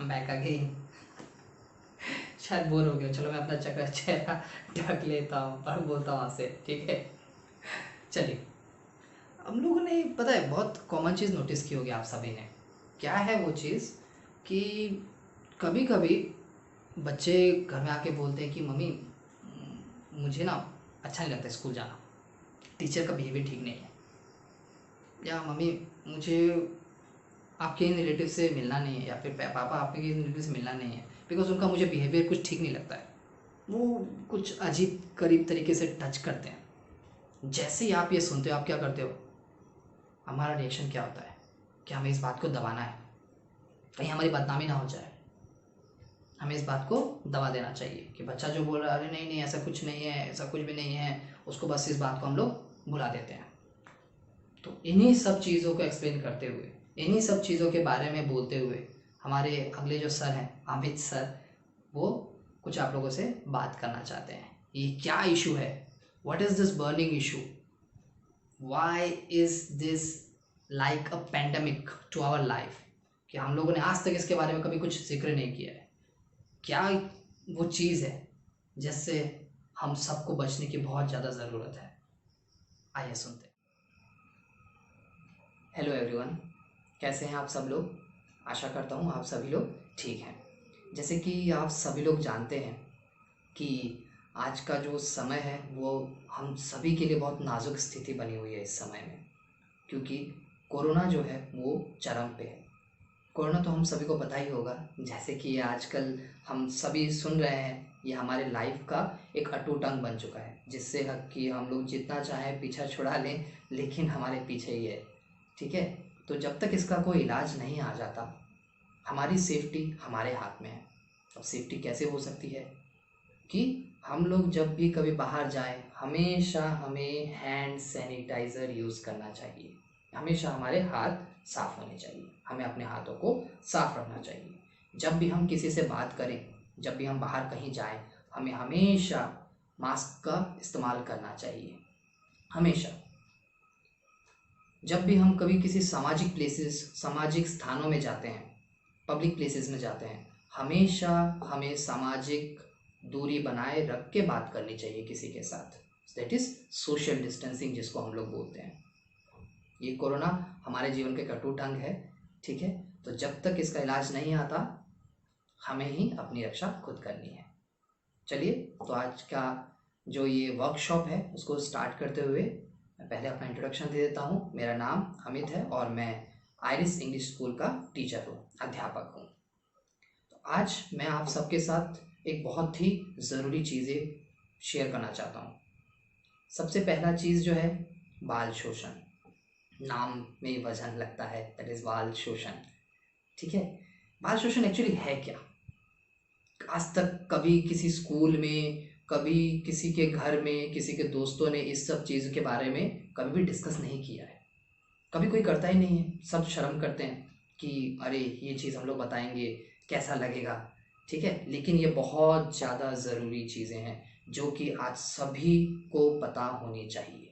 I'm back again. शायद bore हो गया, चलो मैं अपना चेहरा ढक लेता हूँ पर बोलता हूँ आपसे, ठीक है। चलिए, हम लोगों ने पता है बहुत कॉमन चीज़ नोटिस की होगी आप सभी ने। क्या है वो चीज़ कि कभी कभी बच्चे घर में आके बोलते हैं कि मम्मी मुझे ना अच्छा नहीं लगता स्कूल जाना, टीचर का बिहेवियर ठीक नहीं है, या मम्मी मुझे आपके इन रिलेटिव से मिलना नहीं है, या फिर पापा आपके इन रिलेटिव से मिलना नहीं है बिकॉज उनका मुझे बिहेवियर कुछ ठीक नहीं लगता है। वो कुछ अजीब करीब तरीके से टच करते हैं। जैसे ही आप ये सुनते हो आप क्या करते हो? हमारा रिएक्शन क्या होता है कि हमें इस बात को दबाना है, कहीं हमारी बदनामी ना हो जाए। हमें इस बात को दबा देना चाहिए कि बच्चा जो बोल रहा है अरे नहीं नहीं ऐसा कुछ नहीं है, ऐसा कुछ भी नहीं है, उसको बस इस बात को हम लोग भुला देते हैं। तो इन्हीं सब चीज़ों को एक्सप्लेन करते हुए, इन्हीं सब चीज़ों के बारे में बोलते हुए हमारे अगले जो सर हैं अमित सर, वो कुछ आप लोगों से बात करना चाहते हैं। ये क्या इशू है? What is this burning issue? Why is this like a pandemic to our life? कि हम लोगों ने आज तक इसके बारे में कभी कुछ जिक्र नहीं किया है। क्या वो चीज़ है जिससे हम सबको बचने की बहुत ज़्यादा ज़रूरत है? आइए सुनते हैं। हेलो एवरीवन, कैसे हैं आप सब लोग? आशा करता हूँ आप सभी लोग ठीक हैं। जैसे कि आप सभी लोग जानते हैं कि आज का जो समय है वो हम सभी के लिए बहुत नाजुक स्थिति बनी हुई है इस समय में, क्योंकि कोरोना जो है वो चरम पे है। कोरोना तो हम सभी को पता ही होगा, जैसे कि ये आजकल हम सभी सुन रहे हैं, ये हमारे लाइफ का एक अटूट अंग बन चुका है, जिससे कि हम लोग जितना चाहें पीछा छुड़ा लें लेकिन हमारे पीछे ही है, ठीक है। तो जब तक इसका कोई इलाज नहीं आ जाता, हमारी सेफ्टी हमारे हाथ में है। अब सेफ्टी कैसे हो सकती है कि हम लोग जब भी कभी बाहर जाएं हमेशा हमें हैंड सैनिटाइज़र यूज़ करना चाहिए। हमेशा हमारे हाथ साफ़ होने चाहिए, हमें अपने हाथों को साफ़ रखना चाहिए। जब भी हम किसी से बात करें, जब भी हम बाहर कहीं जाएं, हमें हमेशा मास्क का इस्तेमाल करना चाहिए। हमेशा जब भी हम कभी किसी सामाजिक प्लेसेस, सामाजिक स्थानों में जाते हैं, पब्लिक प्लेसेस में जाते हैं, हमेशा हमें सामाजिक दूरी बनाए रख के बात करनी चाहिए किसी के साथ। दैट इज़ सोशल डिस्टेंसिंग, जिसको हम लोग बोलते हैं। ये कोरोना हमारे जीवन का एक अटूट अंग है, ठीक है। तो जब तक इसका इलाज नहीं आता, हमें ही अपनी रक्षा खुद करनी है। चलिए, तो आज का जो ये वर्कशॉप है उसको स्टार्ट करते हुए मैं पहले अपना इंट्रोडक्शन दे देता हूँ। मेरा नाम अमित है और मैं आइरिस इंग्लिश स्कूल का टीचर हूँ, अध्यापक हूँ। तो आज मैं आप सबके साथ एक बहुत ही ज़रूरी चीज़ें शेयर करना चाहता हूँ। सबसे पहला चीज़ जो है बाल शोषण। नाम में वजन लगता है, दैट इज़ बाल शोषण, ठीक है। बाल शोषण एक्चुअली है क्या? आज तक कभी किसी स्कूल में, कभी किसी के घर में, किसी के दोस्तों ने इस सब चीज़ के बारे में कभी भी डिस्कस नहीं किया है। कभी कोई करता ही नहीं है, सब शर्म करते हैं कि अरे ये चीज़ हम लोग बताएंगे कैसा लगेगा, ठीक है। लेकिन ये बहुत ज़्यादा ज़रूरी चीज़ें हैं जो कि आज सभी को पता होनी चाहिए।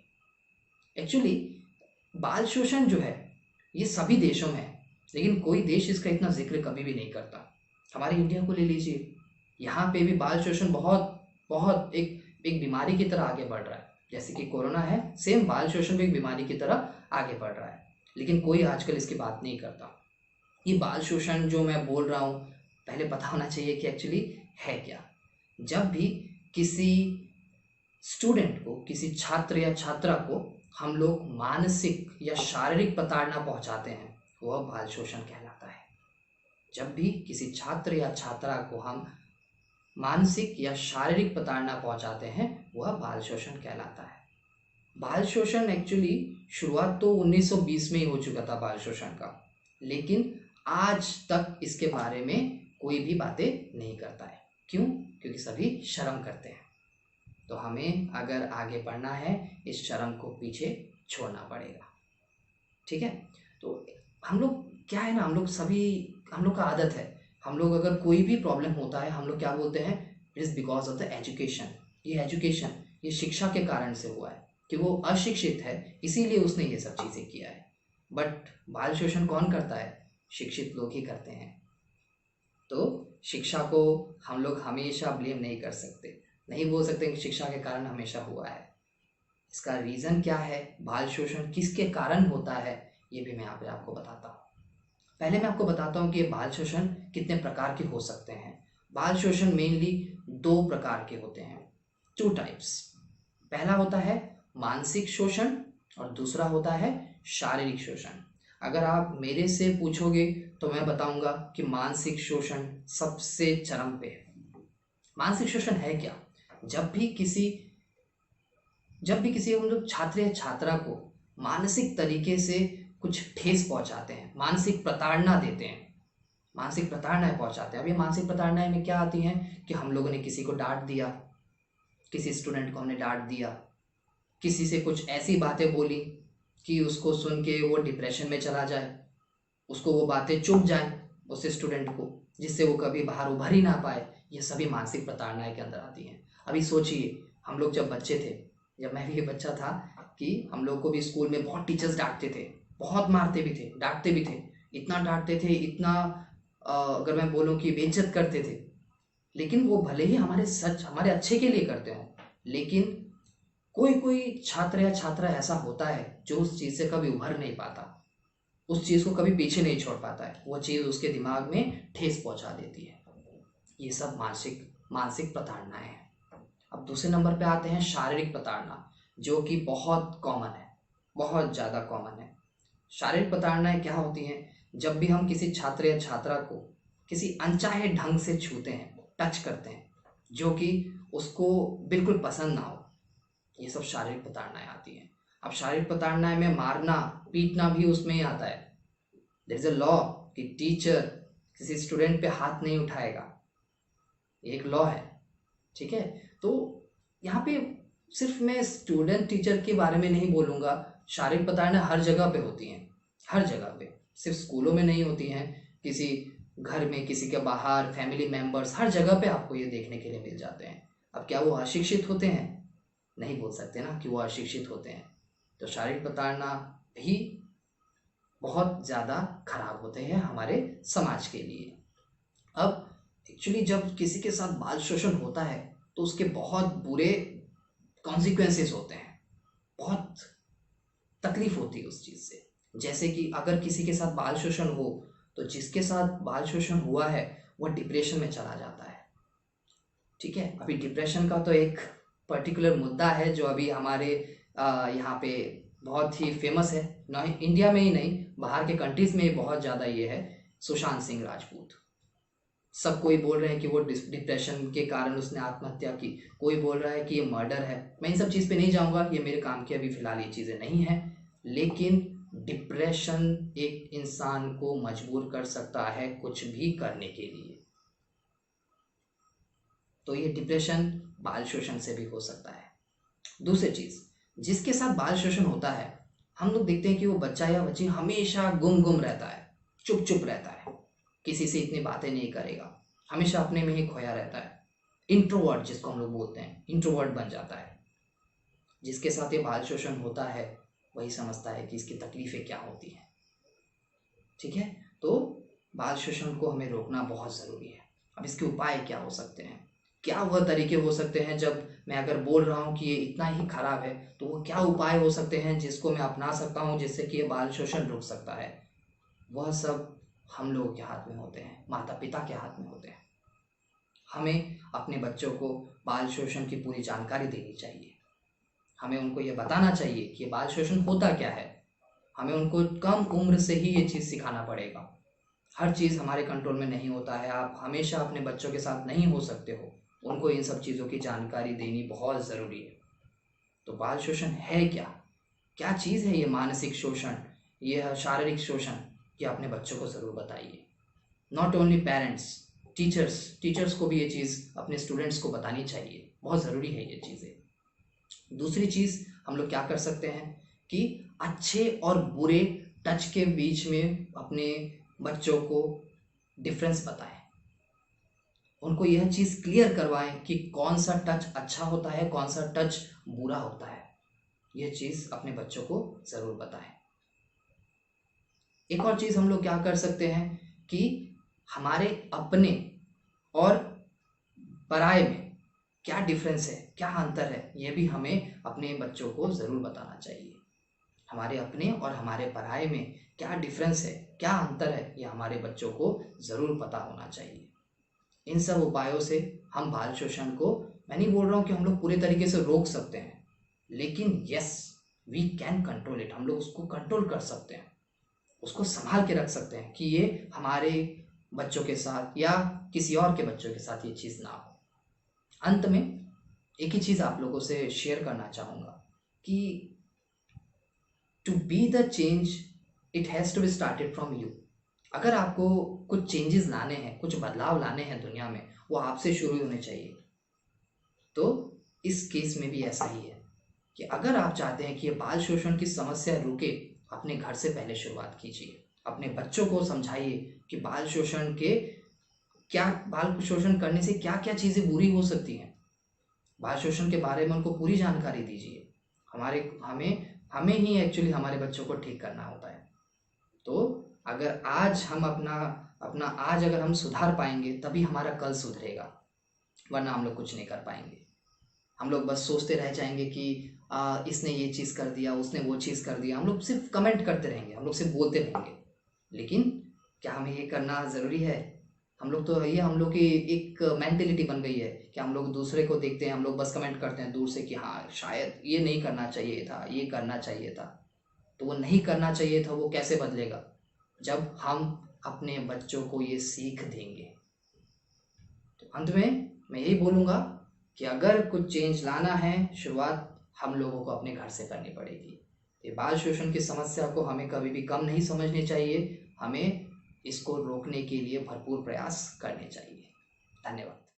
एक्चुअली बाल शोषण जो है ये सभी देशों में है, लेकिन कोई देश इसका इतना जिक्र कभी भी नहीं करता। हमारे इंडिया को ले लीजिए, यहाँ पे भी बाल शोषण बहुत बहुत एक बीमारी की तरह आगे बढ़ रहा है। जैसे कि कोरोना है, सेम बाल शोषण भी एक बीमारी की तरह आगे बढ़ रहा है, लेकिन कोई आजकल इसकी बात नहीं करता। ये बाल शोषण जो मैं बोल रहा हूँ, पहले पता होना चाहिए कि एक्चुअली है क्या। जब भी किसी स्टूडेंट को, किसी छात्र या छात्रा को हम लोग मानसिक या शारीरिक प्रताड़ना पहुंचाते हैं, वह बाल शोषण कहलाता है। जब भी किसी छात्र या छात्रा को हम मानसिक या शारीरिक प्रताड़ना पहुंचाते हैं, वह बाल शोषण कहलाता है। बाल शोषण एक्चुअली शुरुआत तो 1920 में ही हो चुका था बाल शोषण का, लेकिन आज तक इसके बारे में कोई भी बातें नहीं करता है। क्यों? क्योंकि सभी शर्म करते हैं। तो हमें अगर आगे बढ़ना है, इस शर्म को पीछे छोड़ना पड़ेगा, ठीक है। तो हम लोग क्या है ना, हम लोग का आदत है, हम लोग अगर कोई भी प्रॉब्लम होता है हम लोग क्या बोलते हैं, it is because of the education. ये शिक्षा के कारण से हुआ है कि वो अशिक्षित है, इसीलिए उसने ये सब चीज़ें किया है। बट बाल शोषण कौन करता है? शिक्षित लोग ही करते हैं। तो शिक्षा को हम लोग हमेशा ब्लेम नहीं कर सकते, नहीं बोल सकते कि शिक्षा के कारण हमेशा हुआ है। इसका रीज़न क्या है, बाल शोषण किसके कारण होता है, ये भी मैं यहाँ पे आपको बताता हूँ। पहले मैं आपको बताता हूँ कि ये बाल शोषण कितने प्रकार के हो सकते हैं। बाल शोषण मेनली 2 प्रकार के होते हैं, 2 टाइप्स। पहला होता है मानसिक शोषण और दूसरा होता है शारीरिक शोषण। अगर आप मेरे से पूछोगे तो मैं बताऊंगा कि मानसिक शोषण सबसे चरम पे है। मानसिक शोषण है क्या? जब भी किसी हम लोग छात्र या छात्रा को मानसिक तरीके से कुछ ठेस पहुंचाते हैं, मानसिक प्रताड़ना देते हैं, मानसिक प्रताड़नाएं पहुंचाते हैं। अब ये मानसिक प्रताड़नाएं में क्या आती हैं कि हम लोगों ने किसी को डांट दिया, किसी स्टूडेंट को हमने डांट दिया, किसी से कुछ ऐसी बातें बोली कि उसको सुन के वो डिप्रेशन में चला जाए, उसको वो बातें चुभ जाए उस स्टूडेंट को, जिससे वो कभी बाहर उभर ही ना पाए। ये सभी मानसिक प्रताड़नाएं के अंदर आती हैं। अभी सोचिए, हम लोग जब बच्चे थे, जब मैं भी बच्चा था, कि हम लोग को भी स्कूल में बहुत टीचर्स डांटते थे, बहुत मारते भी थे, डांटते भी थे, इतना डांटते थे, इतना अगर मैं बोलूँ कि बेइज्जत करते थे। लेकिन वो भले ही हमारे अच्छे के लिए करते हों, लेकिन कोई कोई छात्र या छात्रा ऐसा होता है जो उस चीज़ से कभी उभर नहीं पाता, उस चीज़ को कभी पीछे नहीं छोड़ पाता है, वो चीज़ उसके दिमाग में ठेस पहुंचा देती है। ये सब मानसिक प्रताड़नाएं हैं। अब दूसरे नंबर पे आते हैं शारीरिक प्रताड़ना, जो कि बहुत कॉमन है, बहुत ज़्यादा कॉमन है। शारीरिक प्रताड़नाएं क्या होती हैं? जब भी हम किसी छात्र या छात्रा को किसी अनचाहे ढंग से छूते हैं, टच करते हैं, जो कि उसको बिल्कुल पसंद ना हो, ये सब शारीरिक प्रताड़नाएं आती हैं। अब शारीरिक प्रताड़नाएं में मारना पीटना भी उसमें ही आता है। देयर इज अ लॉ कि टीचर किसी स्टूडेंट पे हाथ नहीं उठाएगा, एक लॉ है, ठीक है। तो यहाँ पे सिर्फ मैं स्टूडेंट टीचर के बारे में नहीं बोलूँगा, शारीरिक प्रताड़ना हर जगह पे होती हैं, हर जगह पे, सिर्फ स्कूलों में नहीं होती हैं, किसी घर में, किसी के बाहर, फैमिली मेम्बर्स, हर जगह पे आपको ये देखने के लिए मिल जाते हैं। अब क्या वो अशिक्षित होते हैं? नहीं बोल सकते ना कि वो अशिक्षित होते हैं। तो शारीरिक प्रताड़ना भी बहुत ज़्यादा खराब होते हैं हमारे समाज के लिए। अब एक्चुअली जब किसी के साथ बाल शोषण होता है तो उसके बहुत बुरे कॉन्सिक्वेंसेस होते हैं, बहुत तकलीफ होती है उस चीज़ से। जैसे कि अगर किसी के साथ बाल शोषण हो तो जिसके साथ बाल शोषण हुआ है वह डिप्रेशन में चला जाता है, ठीक है। अभी डिप्रेशन का तो एक पर्टिकुलर मुद्दा है जो अभी हमारे यहाँ पे बहुत ही फेमस है, ना इंडिया में ही नहीं, बाहर के कंट्रीज में ही बहुत ज़्यादा ये है, सुशांत सिंह राजपूत। सब कोई बोल रहे हैं कि वो डिप्रेशन के कारण उसने आत्महत्या की, कोई बोल रहा है कि ये मर्डर है। मैं इन सब चीज़ पे नहीं जाऊंगा, ये मेरे काम की अभी फ़िलहाल ये चीज़ें नहीं हैं। लेकिन डिप्रेशन एक इंसान को मजबूर कर सकता है कुछ भी करने के लिए। तो ये डिप्रेशन बाल शोषण से भी हो सकता है। दूसरी चीज़, जिसके साथ बाल शोषण होता है, हम लोग देखते हैं कि वो बच्चा या बच्ची हमेशा गुम रहता है, चुप रहता है, किसी से इतनी बातें नहीं करेगा, हमेशा अपने में ही खोया रहता है, इंट्रोवर्ट जिसको हम लोग बोलते हैं, इंट्रोवर्ट बन जाता है। जिसके साथ ये बाल शोषण होता है वही समझता है कि इसकी तकलीफ़ें क्या होती हैं, ठीक है। तो बाल शोषण को हमें रोकना बहुत ज़रूरी है। अब इसके उपाय क्या हो सकते हैं, क्या वह तरीके हो सकते हैं? जब मैं अगर बोल रहा हूँ कि ये इतना ही खराब है तो वो क्या उपाय हो सकते हैं जिसको मैं अपना सकता हूँ, जिससे कि ये बाल शोषण रुक सकता है? वह सब हम लोगों के हाथ में होते हैं, माता पिता के हाथ में होते हैं। हमें अपने बच्चों को बाल शोषण की पूरी जानकारी देनी चाहिए। हमें उनको ये बताना चाहिए कि बाल शोषण होता क्या है। हमें उनको कम उम्र से ही ये चीज़ सिखाना पड़ेगा। हर चीज़ हमारे कंट्रोल में नहीं होता है, आप हमेशा अपने बच्चों के साथ नहीं हो सकते हो, उनको इन सब चीज़ों की जानकारी देनी बहुत ज़रूरी है। तो बाल शोषण है क्या, क्या चीज़ है ये मानसिक शोषण, ये शारीरिक शोषण, ये अपने बच्चों को ज़रूर बताइए। नॉट ओनली पेरेंट्स, टीचर्स को भी ये चीज़ अपने स्टूडेंट्स को बतानी चाहिए, बहुत ज़रूरी है ये चीज़ें। दूसरी चीज़ हम लोग क्या कर सकते हैं कि अच्छे और बुरे टच के बीच में अपने बच्चों को डिफरेंस बताएं, उनको यह चीज़ क्लियर करवाएं कि कौन सा टच अच्छा होता है, कौन सा टच बुरा होता है। यह चीज़ अपने बच्चों को ज़रूर बताएं। एक और चीज़ हम लोग क्या कर सकते हैं कि हमारे अपने और पराये में क्या डिफरेंस है, क्या अंतर है, ये भी हमें अपने बच्चों को ज़रूर बताना चाहिए। हमारे अपने और हमारे पराये में क्या डिफरेंस है, क्या अंतर है, ये हमारे बच्चों को ज़रूर पता होना चाहिए। इन सब उपायों से हम बाल शोषण को, मैं नहीं बोल रहा हूँ कि हम लोग पूरे तरीके से रोक सकते हैं, लेकिन yes we can control it. हम लोग उसको कंट्रोल कर सकते हैं, उसको संभाल के रख सकते हैं कि ये हमारे बच्चों के साथ या किसी और के बच्चों के साथ ये चीज़ ना हो। अंत में एक ही चीज़ आप लोगों से शेयर करना चाहूँगा कि to be the change it has to be started from you. अगर आपको कुछ चेंजेस लाने हैं, कुछ बदलाव लाने हैं दुनिया में, वो आपसे शुरू होने चाहिए। तो इस केस में भी ऐसा ही है कि अगर आप चाहते हैं कि ये बाल शोषण की समस्या रुके, अपने घर से पहले शुरुआत कीजिए। अपने बच्चों को समझाइए कि बाल शोषण के क्या, बाल शोषण करने से क्या क्या चीज़ें बुरी हो सकती हैं। बाल शोषण के बारे में उनको पूरी जानकारी दीजिए। हमें हमें ही एक्चुअली हमारे बच्चों को ठीक करना होता है। तो अगर आज हम अपना अपना आज अगर हम सुधार पाएंगे तभी हमारा कल सुधरेगा, वरना हम लोग कुछ नहीं कर पाएंगे। हम लोग बस सोचते रह जाएंगे कि इसने ये चीज़ कर दिया, उसने वो चीज़ कर दिया। हम लोग सिर्फ कमेंट करते रहेंगे, हम लोग सिर्फ बोलते रहेंगे, लेकिन क्या हमें ये करना ज़रूरी है? हम लोग तो ये, हम लोग की एक मेंटेलिटी बन गई है कि हम लोग दूसरे को देखते हैं, हम लोग बस कमेंट करते हैं दूर से कि हाँ शायद ये नहीं करना चाहिए था, ये करना चाहिए था। तो वो नहीं करना चाहिए था वो कैसे बदलेगा? जब हम अपने बच्चों को ये सीख देंगे। तो अंत में मैं यही बोलूँगा कि अगर कुछ चेंज लाना है, शुरुआत हम लोगों को अपने घर से करनी पड़ेगी। ये बाल शोषण की समस्या को हमें कभी भी कम नहीं समझनी चाहिए, हमें इसको रोकने के लिए भरपूर प्रयास करने चाहिए। धन्यवाद।